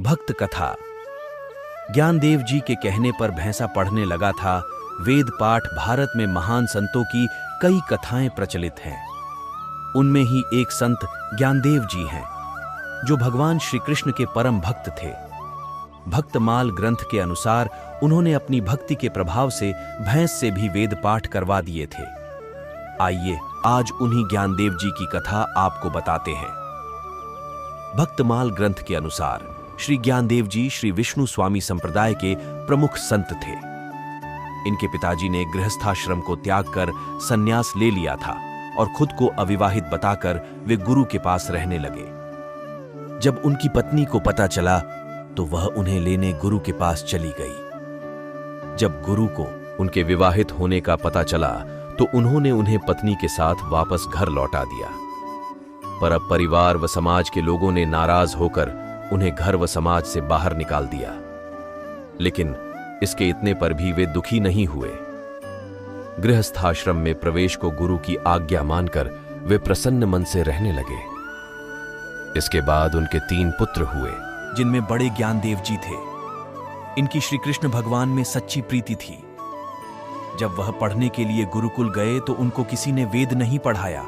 भक्त कथा। ज्ञानदेव जी के कहने पर भैंसा पढ़ने लगा था। वेद पाठ भारत में महान संतों की कई कथाएं प्रचलित हैं। उनमें ही एक संत ज्ञानदेव जी हैं, जो भगवान श्री कृष्ण के परम भक्त थे। भक्तमाल ग्रंथ के अनुसार उन्होंने अपनी भक्ति के प्रभाव से भैंस से भी वेद पाठ करवा दिए थे। आइए आज उन्हीं ज्ञानदेव जी की कथा आपको बताते हैं। भक्तमाल ग्रंथ के अनुसार श्री ज्ञानदेव जी श्री विष्णु स्वामी संप्रदाय के प्रमुख संत थे। इनके पिताजी ने गृहस्थाश्रम को त्याग कर संन्यास ले लिया था और खुद को अविवाहित बताकर वे गुरु के पास रहने लगे। जब उनकी पत्नी को पता चला तो वह उन्हें लेने गुरु के पास चली गई। जब गुरु को उनके विवाहित होने का पता चला तो उन्होंने उन्हें पत्नी के साथ वापस घर लौटा दिया। पर अब परिवार व समाज के लोगों ने नाराज होकर उन्हें घर व समाज से बाहर निकाल दिया। लेकिन इसके इतने पर भी वे दुखी नहीं हुए। गृहस्थाश्रम में प्रवेश को गुरु की आज्ञा मानकर वे प्रसन्न मन से रहने लगे। इसके बाद उनके 3 पुत्र हुए, जिनमें बड़े ज्ञानदेव जी थे। इनकी श्री कृष्ण भगवान में सच्ची प्रीति थी। जब वह पढ़ने के लिए गुरुकुल गए तो उनको किसी ने वेद नहीं पढ़ाया।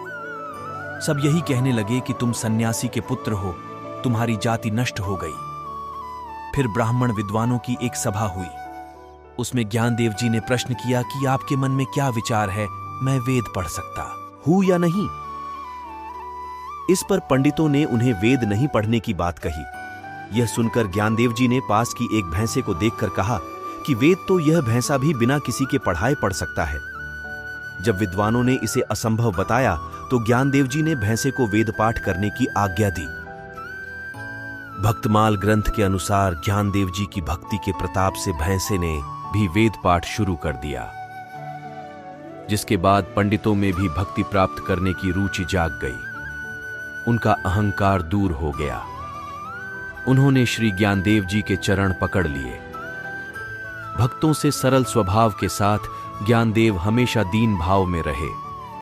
सब यही कहने लगे कि तुम सन्यासी के पुत्र हो, तुम्हारी जाति नष्ट हो गई। फिर ब्राह्मण विद्वानों की एक सभा हुई। उसमें ज्ञानदेव जी ने प्रश्न किया कि आपके मन में क्या विचार है, मैं वेद पढ़ सकता हूं या नहीं। इस पर पंडितों ने उन्हें वेद नहीं पढ़ने की बात कही। यह सुनकर ज्ञानदेव जी ने पास की एक भैंसे को देखकर कहा कि वेद तो यह भैंसा भी बिना किसी के पढ़ाए पढ़ सकता है। जब विद्वानों ने इसे असंभव बताया तो ज्ञानदेव जी ने भैंसे को वेद पाठ करने की आज्ञा दी। भक्तमाल ग्रंथ के अनुसार ज्ञानदेव जी की भक्ति के प्रताप से भैंसे ने भी वेद पाठ शुरू कर दिया, जिसके बाद पंडितों में भी भक्ति प्राप्त करने की रुचि जाग गई। उनका अहंकार दूर हो गया। उन्होंने श्री ज्ञानदेव जी के चरण पकड़ लिए। भक्तों से सरल स्वभाव के साथ ज्ञानदेव हमेशा दीन भाव में रहे।